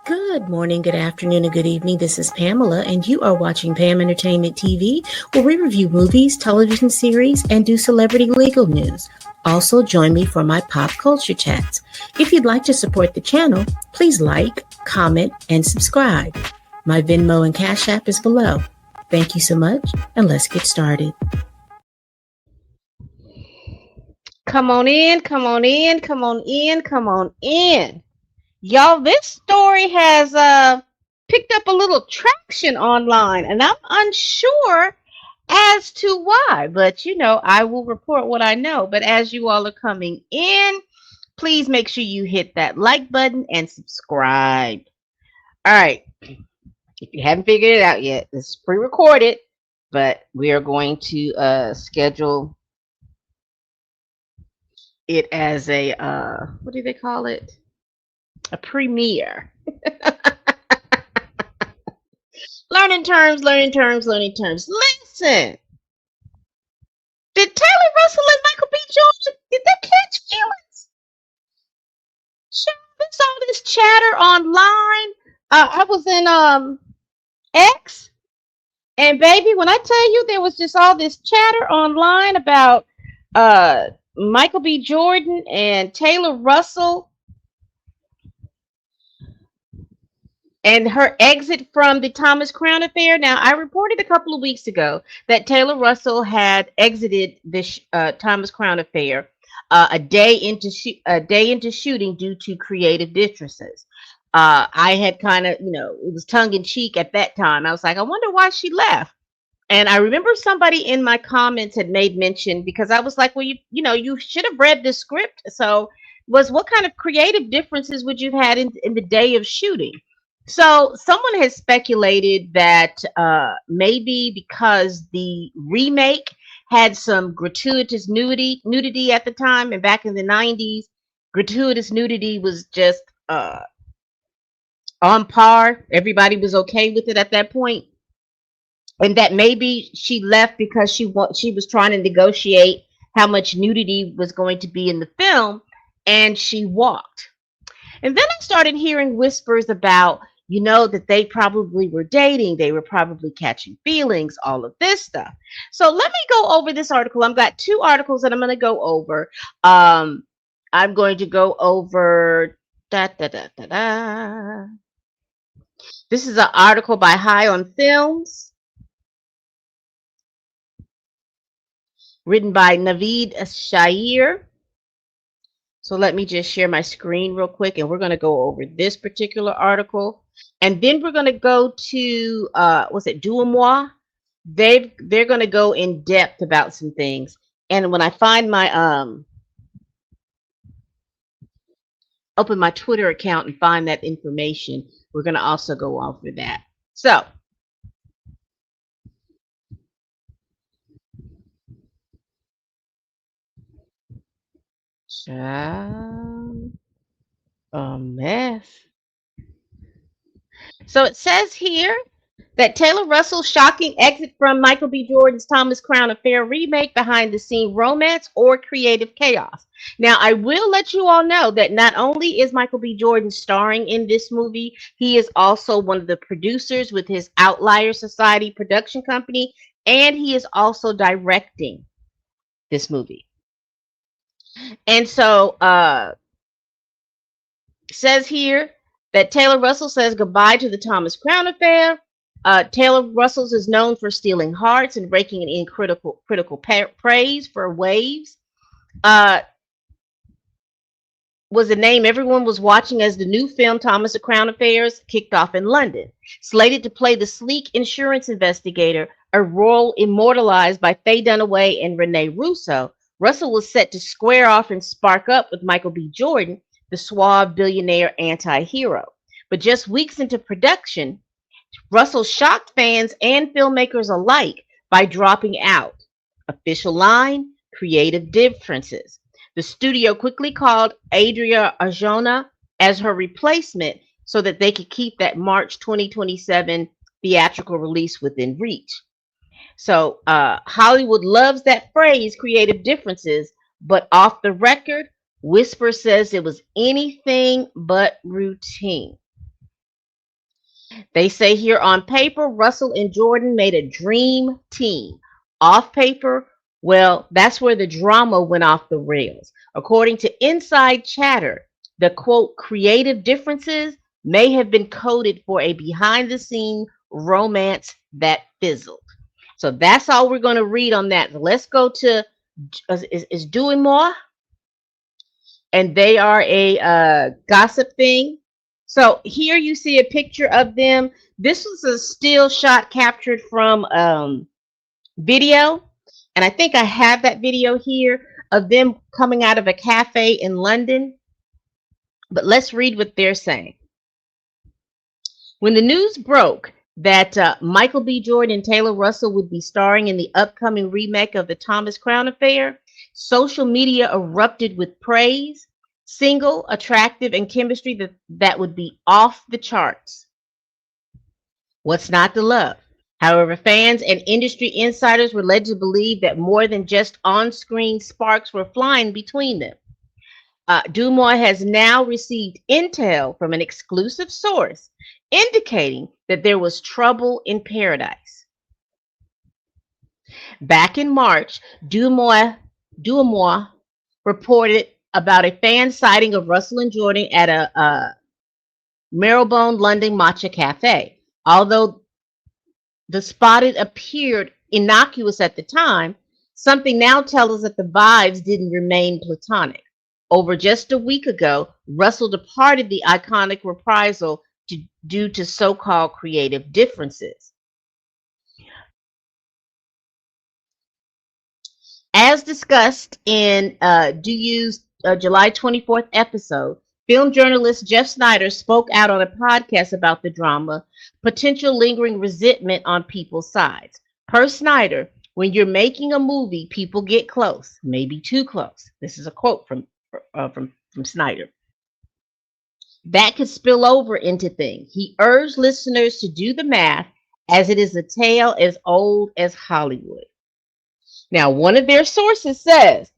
Good morning, good afternoon, and good evening. This is Pamela, and you are watching Pam Entertainment TV, where we review movies, television series, and do celebrity legal news. Also, join me for my pop culture chats. If you'd like to support the channel, please like, comment, and subscribe. My Venmo and Cash App is below. Thank you so much, and let's get started. Come on in, come on in, come on in, come on in. Y'all, this story has picked up a little traction online, and I'm unsure as to why, but I will report what I know. But as you all are coming in, please make sure you hit that like button and subscribe. All right, if you haven't figured it out yet, this is pre-recorded, but we are going to schedule it as a what do they call it? A premiere. Learning terms, learning terms, learning terms. Listen, did Taylor Russell and Michael B. Jordan, did they catch feelings? Sure, I saw this chatter online. I was in X, and baby, when I tell you there was just all this chatter online about Michael B. Jordan and Taylor Russell and her exit from the Thomas Crown affair. Now, I reported a couple of weeks ago that Taylor Russell had exited the Thomas Crown affair a day into shooting due to creative differences. I had kind of, it was tongue in cheek at that time. I was like, I wonder why she left. And I remember somebody in my comments had made mention because I was like, well, you should have read the script. So, was what kind of creative differences would you have had in the day of shooting? So someone has speculated that maybe because the remake had some gratuitous nudity at the time, and back in the 90s, gratuitous nudity was just on par. Everybody was okay with it at that point, and that maybe she left because she was trying to negotiate how much nudity was going to be in the film, and she walked. And then I started hearing whispers about, that they probably were dating, they were probably catching feelings, all of this stuff. So let me go over this article. I've got two articles that I'm going to go over. I'm going to go over da da da da da. This is an article by High on Films, written by Naveed Shair. So let me just share my screen real quick, and we're going to go over this particular article, and then we're going to go to what's it, Duamois. They're going to go in depth about some things, and when I find my open my Twitter account and find that information, we're going to also go over that. So a mess. So it says here that Taylor Russell's shocking exit from Michael B. Jordan's Thomas Crown Affair remake, behind the scene romance or creative chaos. Now, I will let you all know that not only is Michael B. Jordan starring in this movie, he is also one of the producers with his Outlier Society production company, and he is also directing this movie. And so, says here that Taylor Russell says goodbye to the Thomas Crown Affair. Taylor Russell is known for stealing hearts and raking in critical praise for Waves. Was a name everyone was watching as the new film Thomas the Crown Affairs kicked off in London. Slated to play the sleek insurance investigator, a role immortalized by Faye Dunaway and Rene Russo, Russell was set to square off and spark up with Michael B. Jordan, the suave billionaire anti-hero. But just weeks into production, Russell shocked fans and filmmakers alike by dropping out. Official line, creative differences. The studio quickly called Adria Arjona as her replacement so that they could keep that March 2027 theatrical release within reach. So Hollywood loves that phrase, creative differences, but off the record, Whisper says it was anything but routine. They say here on paper, Russell and Jordan made a dream team. Off paper, well, that's where the drama went off the rails. According to inside chatter, the quote, creative differences may have been coded for a behind the scene romance that fizzled. So that's all we're going to read on that. Let's go to is doing more, and they are a gossip thing. So here you see a picture of them. This was a still shot captured from video, and I think I have that video here of them coming out of a cafe in London. But let's read what they're saying. When the news broke that Michael B. Jordan and Taylor Russell would be starring in the upcoming remake of the Thomas Crown Affair, social media erupted with praise, single, attractive, and chemistry that would be off the charts. What's not to love? However, fans and industry insiders were led to believe that more than just on screen sparks were flying between them. Dumois has now received intel from an exclusive source indicating that there was trouble in paradise. Back in March, Dumois reported about a fan sighting of Russell and Jordan at a Marylebone London matcha cafe. Although the spotted appeared innocuous at the time, something now tells us that the vibes didn't remain platonic. Over just a week ago, Russell departed the iconic reprisal due to so-called creative differences. As discussed in DU's July 24th episode, film journalist Jeff Snyder spoke out on a podcast about the drama, potential lingering resentment on people's sides. Per Snyder, when you're making a movie, people get close, maybe too close. This is a quote from Snyder. That could spill over into things. He urged listeners to do the math, as it is a tale as old as Hollywood. Now, one of their sources says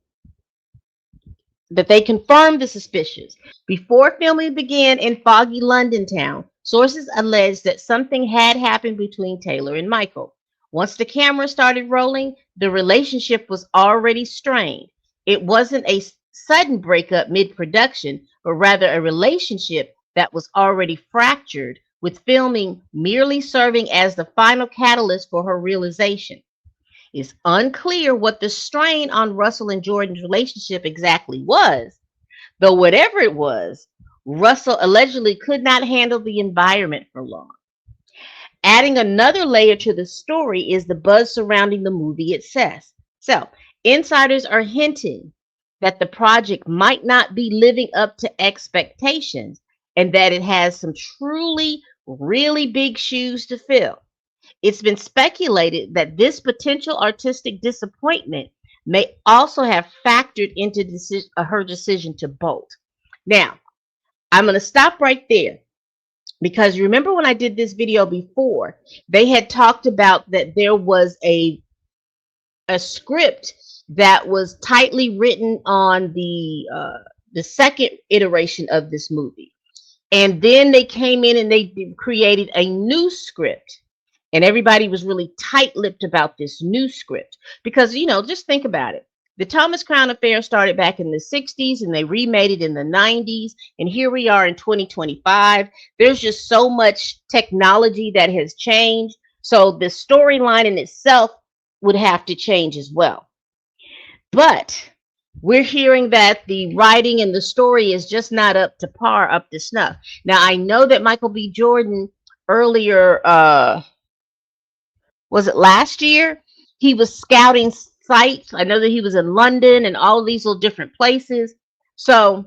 that they confirmed the suspicions. Before filming began in foggy London town, sources alleged that something had happened between Taylor and Michael. Once the camera started rolling, the relationship was already strained. It wasn't a sudden breakup mid-production, but rather a relationship that was already fractured, with filming merely serving as the final catalyst for her realization. It's unclear what the strain on Russell and Jordan's relationship exactly was, though whatever it was, Russell allegedly could not handle the environment for long. Adding another layer to the story is the buzz surrounding the movie itself. So, insiders are hinting that the project might not be living up to expectations and that it has some truly, really big shoes to fill. It's been speculated that this potential artistic disappointment may also have factored into her decision to bolt. Now, I'm going to stop right there because remember when I did this video before, they had talked about that there was a script that was tightly written on the second iteration of this movie. And then they came in and they created a new script. And everybody was really tight-lipped about this new script because, just think about it. The Thomas Crown Affair started back in the 60s and they remade it in the 90s. And here we are in 2025. There's just so much technology that has changed. So the storyline in itself would have to change as well. But we're hearing that the writing and the story is just not up to par, up to snuff. Now, I know that Michael B. Jordan earlier, was it last year? He was scouting sites. I know that he was in London and all of these little different places. So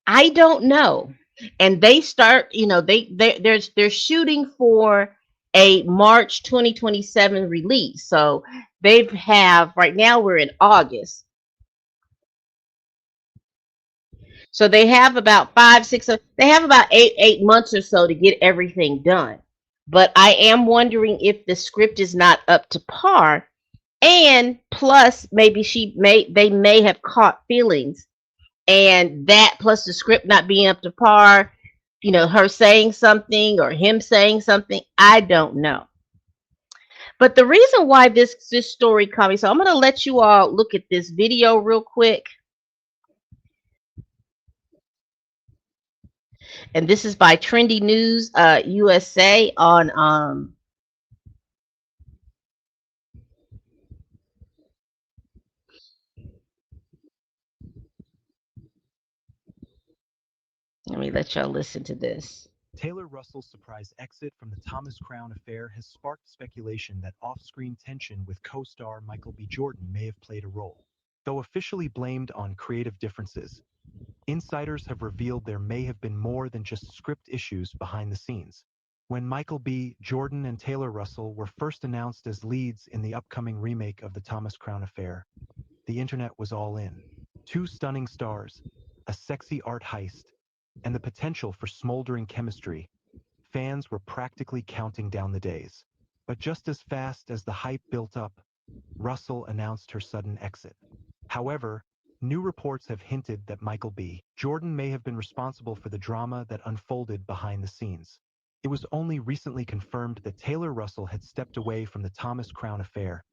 I don't know. And they start, they're shooting for a March 2027 release. So they have right now we're in August. So they have about 5-6 they have about eight months or so to get everything done. But I am wondering if the script is not up to par, and plus maybe they may have caught feelings, and that plus the script not being up to par, her saying something or him saying something. I don't know. But the reason why this story caught me, so I'm going to let you all look at this video real quick. And this is by Trendy News USA on let me let y'all listen to this. Taylor Russell's surprise exit from the Thomas Crown affair has sparked speculation that off-screen tension with co-star Michael B. Jordan may have played a role. Though officially blamed on creative differences, insiders have revealed there may have been more than just script issues behind the scenes. When Michael B. Jordan and Taylor Russell were first announced as leads in the upcoming remake of the Thomas Crown affair, the internet was all in. Two stunning stars, a sexy art heist, and the potential for smoldering chemistry, fans were practically counting down the days. But just as fast as the hype built up, Russell announced her sudden exit. However, new reports have hinted that Michael B. Jordan may have been responsible for the drama that unfolded behind the scenes. It was only recently confirmed that Taylor Russell had stepped away from the Thomas Crown affair,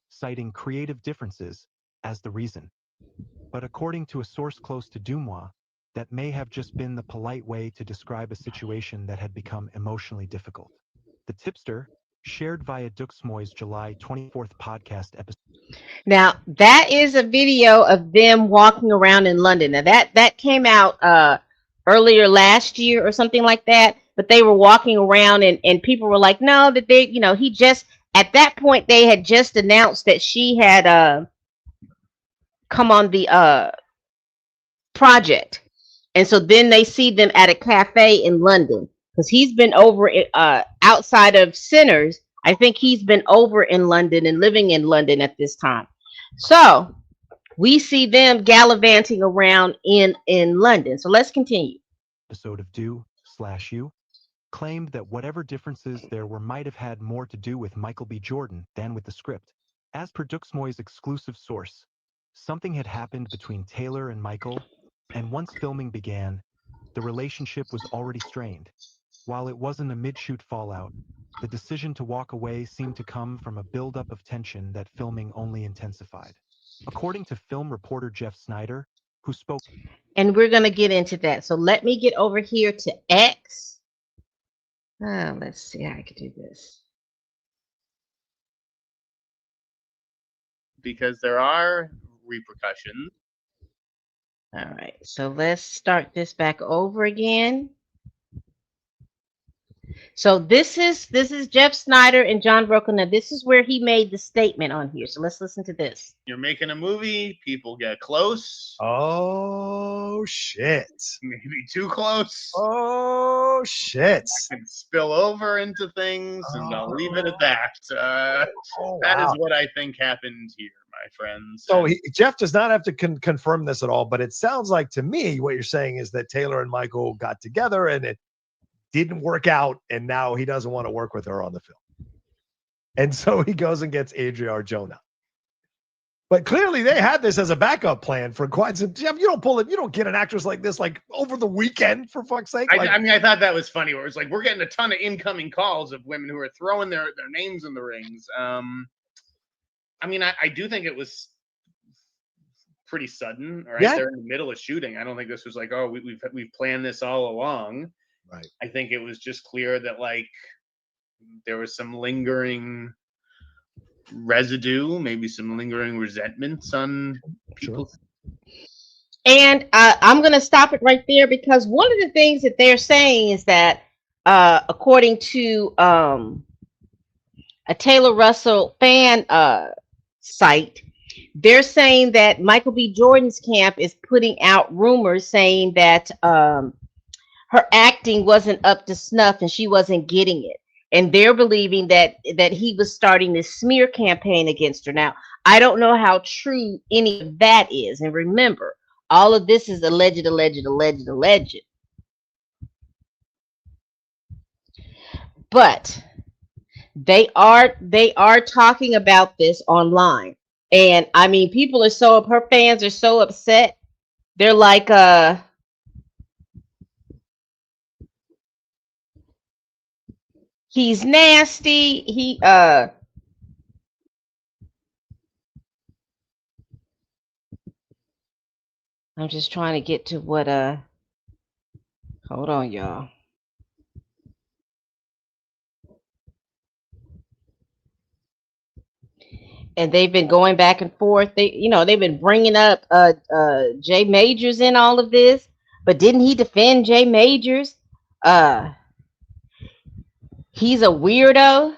citing creative differences as the reason. But according to a source close to Dumois, that may have just been the polite way to describe a situation that had become emotionally difficult. The tipster shared via Duxmoy's July 24th podcast episode. Now that is a video of them walking around in London. Now that came out earlier last year or something like that. But they were walking around and people were like, no, that they, he just at that point they had just announced that she had come on the project. And so then they see them at a cafe in London because he's been over outside of Sinners. I think he's been over in London and living in London at this time. So we see them gallivanting around in London. So let's continue. Episode of Do/You claimed that whatever differences there were might have had more to do with Michael B. Jordan than with the script. As per Duxmoy's exclusive source, something had happened between Taylor and Michael, and once filming began, the relationship was already strained. While it wasn't a mid-shoot fallout, the decision to walk away seemed to come from a buildup of tension that filming only intensified. According to film reporter Jeff Snyder, who spoke, And we're going to get into that. So let me get over here to X. Let's see how I can do this. Because there are repercussions. All right. So let's start this back over again. So this is Jeff Snyder and John Brokaw. Now this is where he made the statement on here. So let's listen to this. You're making a movie, people get close. Oh shit. Maybe too close. Oh shit. And spill over into things, and I'll leave it at that. That is what I think happened here, my friends. So Jeff does not have to confirm this at all, but it sounds like to me what you're saying is that Taylor and Michael got together and it didn't work out, and now he doesn't want to work with her on the film. And so he goes and gets Adria Arjona. But clearly they had this as a backup plan for quite some. Jeff, you don't get an actress like this like over the weekend, for fuck's sake. I mean, I thought that was funny. Where it's like we're getting a ton of incoming calls of women who are throwing their names in the rings. I mean, I do think it was pretty sudden. Right, yeah. They're in the middle of shooting. I don't think this was like, oh, we've planned this all along. Right. I think it was just clear that like there was some lingering residue, maybe some lingering resentments on people. And I'm going to stop it right there because one of the things that they're saying is that according to a Taylor Russell fan site, they're saying that Michael B. Jordan's camp is putting out rumors saying that her acting wasn't up to snuff and she wasn't getting it. And they're believing that he was starting this smear campaign against her. Now, I don't know how true any of that is. And remember, all of this is alleged. But they are talking about this online. And I mean, her fans are so upset. They're like, He's nasty. I'm just trying to get to what hold on, y'all. And they've been going back and forth. They've been bringing up Jay Majors in all of this, but didn't he defend Jay Majors? Uh, he's a weirdo.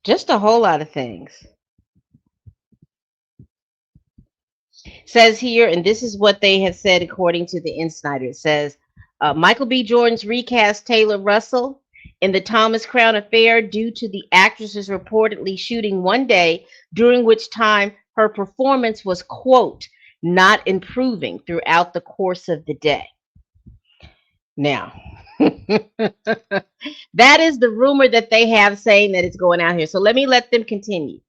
Just a whole lot of things. Says here, and this is what they have said according to the Insider. It says Michael B. Jordan's recast Taylor Russell in the Thomas Crown Affair due to the actress's reportedly shooting one day, during which time her performance was, quote, not improving throughout the course of the day. Now, that is the rumor that they have saying that it's going out here. So let them continue.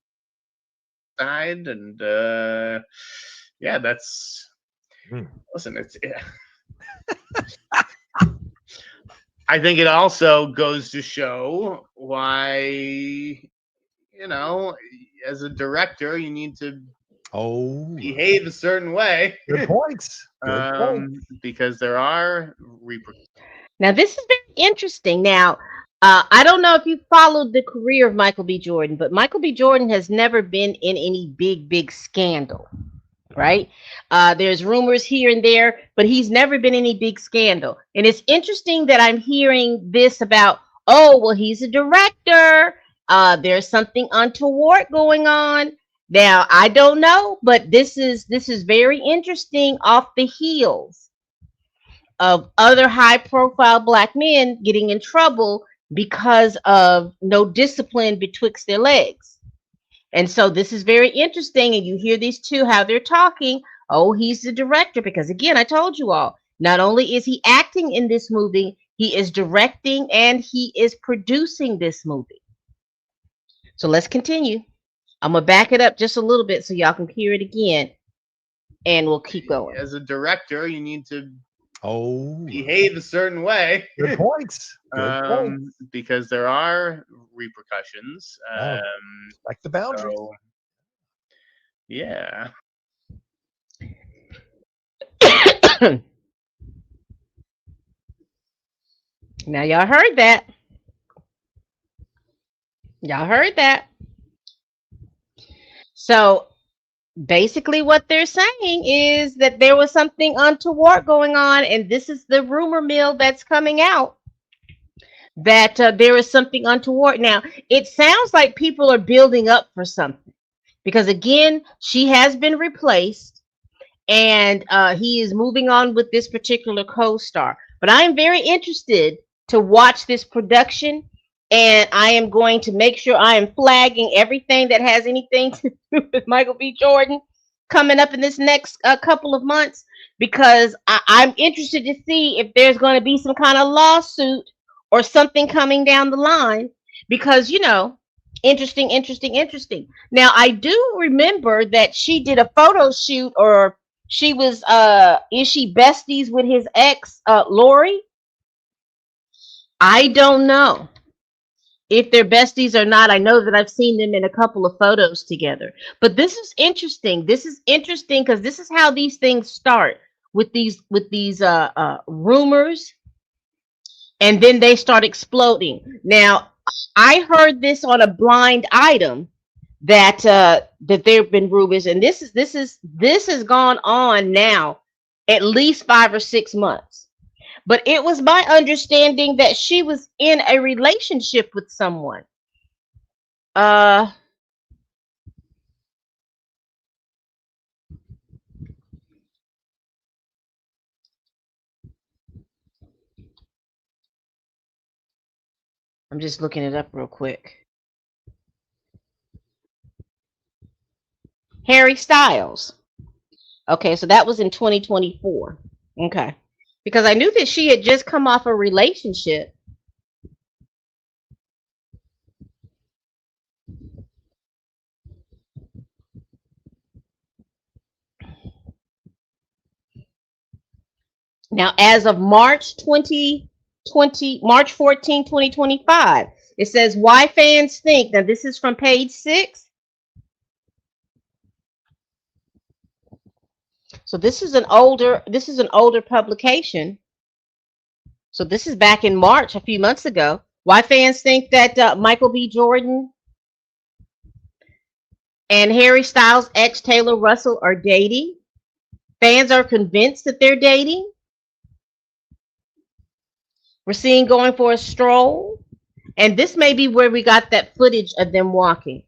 Side and yeah, that's listen. I think it also goes to show why, as a director, you need to behave a certain way. Good points. Good points. Because there are repercussions. Now, this is very interesting. Now, I don't know if you followed the career of Michael B. Jordan, but Michael B. Jordan has never been in any big scandal, right? There's rumors here and there, but he's never been in any big scandal. And it's interesting that I'm hearing this about, oh, well, he's a director. There's something untoward going on. Now, I don't know, but this is very interesting off the heels of other high profile black men getting in trouble because of no discipline betwixt their legs. And so this is very interesting. And you hear these two, how they're talking. Oh, he's the director. Because again, I told you all, not only is he acting in this movie, he is directing and he is producing this movie. So let's continue. I'm going to back it up just a little bit so y'all can hear it again. And we'll keep going. As a director, you need to behave a certain way. Good points. Good points. Because there are repercussions. Like the boundaries. So, yeah. Now y'all heard that. Y'all heard that. So basically what they're saying is that there was something untoward going on, and this is the rumor mill that's coming out, that there is something untoward. Now, it sounds like people are building up for something, because again, she has been replaced, and he is moving on with this particular co-star. But I'm very interested to watch this production, and I am going to make sure I am flagging everything that has anything to do with Michael B. Jordan coming up in this next couple of months, because I'm interested to see if there's going to be some kind of lawsuit or something coming down the line, because, interesting. Now, I do remember that she did a photo shoot, or she was, is she besties with his ex, Lori? I don't know if they're besties or not. I know that I've seen them in a couple of photos together. But this is interesting. This is interesting because this is how these things start, with these rumors, and then they start exploding. Now, I heard this on a blind item that that there have been rumors, and this has gone on now at least 5 or 6 months. But it was my understanding that she was in a relationship with someone. I'm just looking it up real quick. Harry Styles. Okay, so that was in 2024. Okay. Because I knew that she had just come off a relationship. Now, as of March 14, 2025, it says why fans think. Now, this is from page 6. So this is an older publication. So this is back in March, a few months ago. Why fans think that Michael B. Jordan and Harry Styles' ex Taylor Russell are dating. Fans are convinced that they're dating. We're seeing going for a stroll. And this may be where we got that footage of them walking.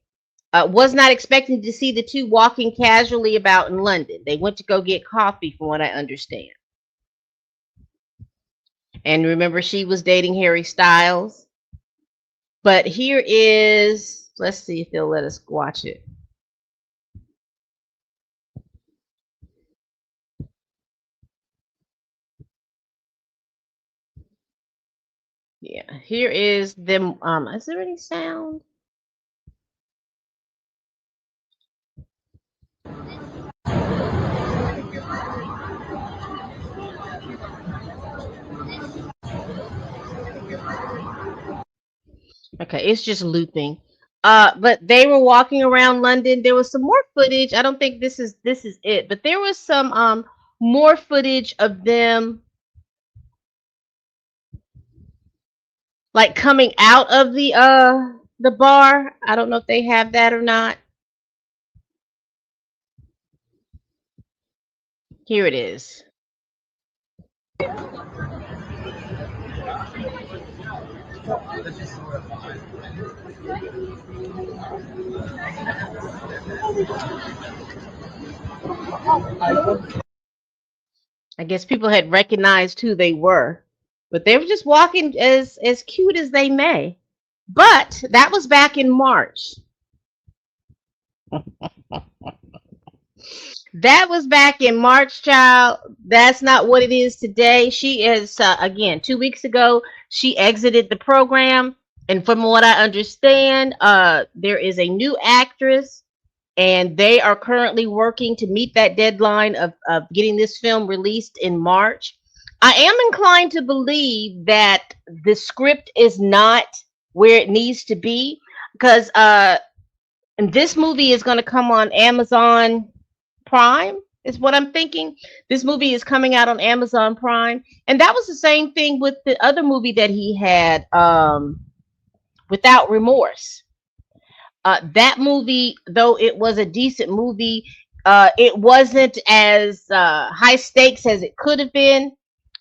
Was not expecting to see the two walking casually about in London. They went to go get coffee, from what I understand. And remember, she was dating Harry Styles. But here is, let's see if they'll let us watch it. Yeah, here is them. Is there any sound? Okay, it's just looping. But they were walking around London. There was some more footage. I don't think this is it, but there was some more footage of them like coming out of the bar. I don't know if they have that or not. Here it is. I guess people had recognized who they were, but they were just walking as cute as they may. But that was back in March. That was back in March, child. That's not what it is today. She is, again, 2 weeks ago, she exited the program. And from what I understand, there is a new actress, and they are currently working to meet that deadline of getting this film released in March. I am inclined to believe that the script is not where it needs to be because and this movie is going to come on Amazon Prime, is what I'm thinking. This movie is coming out on Amazon Prime. And that was the same thing with the other movie that he had, Without Remorse. That movie, though it was a decent movie, it wasn't as high stakes as it could have been.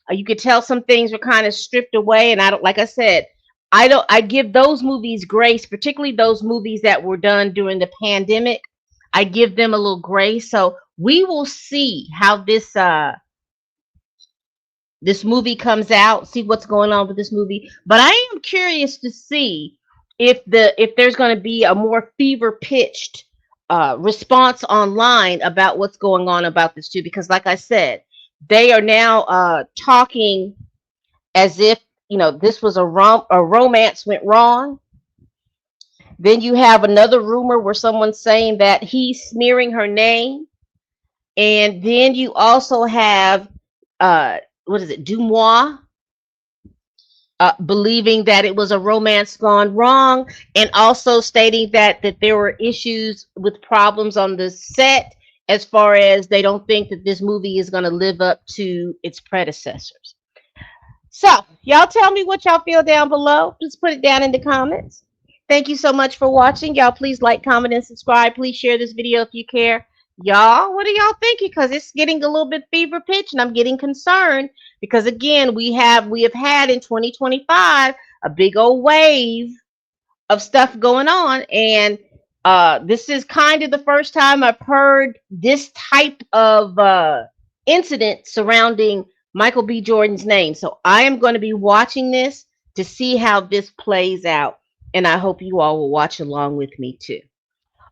You could tell some things were kind of stripped away, and I don't, like I said, I give those movies grace, particularly those movies that were done during the pandemic. I give them a little grace. So we will see how this movie comes out, see what's going on with this movie. But I am curious to see if there's going to be a more fever pitched response online about what's going on about this too, because like I said, they are now talking as if this was a romance went wrong. Then you have another rumor where someone's saying that he's smearing her name, and then you also have what is it, Dumois, believing that it was a romance gone wrong, and also stating that there were issues with problems on the set as far as they don't think that this movie is going to live up to its predecessors. So, y'all tell me what y'all feel down below. Just put it down in the comments. Thank you so much for watching. Y'all please like, comment, and subscribe. Please share this video if you care. Y'all, what are y'all thinking? Because it's getting a little bit fever pitch, and I'm getting concerned because again, we have had in 2025 a big old wave of stuff going on, and this is kind of the first time I've heard this type of incident surrounding Michael B. Jordan's name. So I am going to be watching this to see how this plays out, and I hope you all will watch along with me too.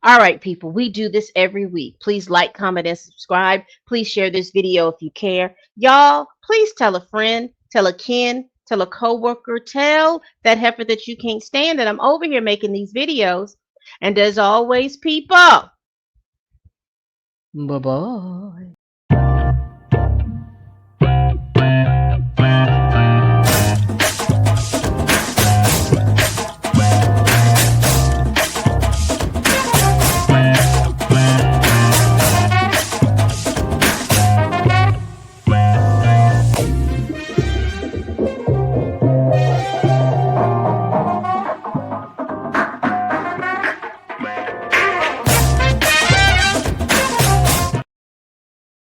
All right, people, we do this every week. Please like, comment, and subscribe. Please share this video if you care. Y'all, please tell a friend, tell a kin, tell a coworker, tell that heifer that you can't stand that I'm over here making these videos. And as always, people, bye-bye.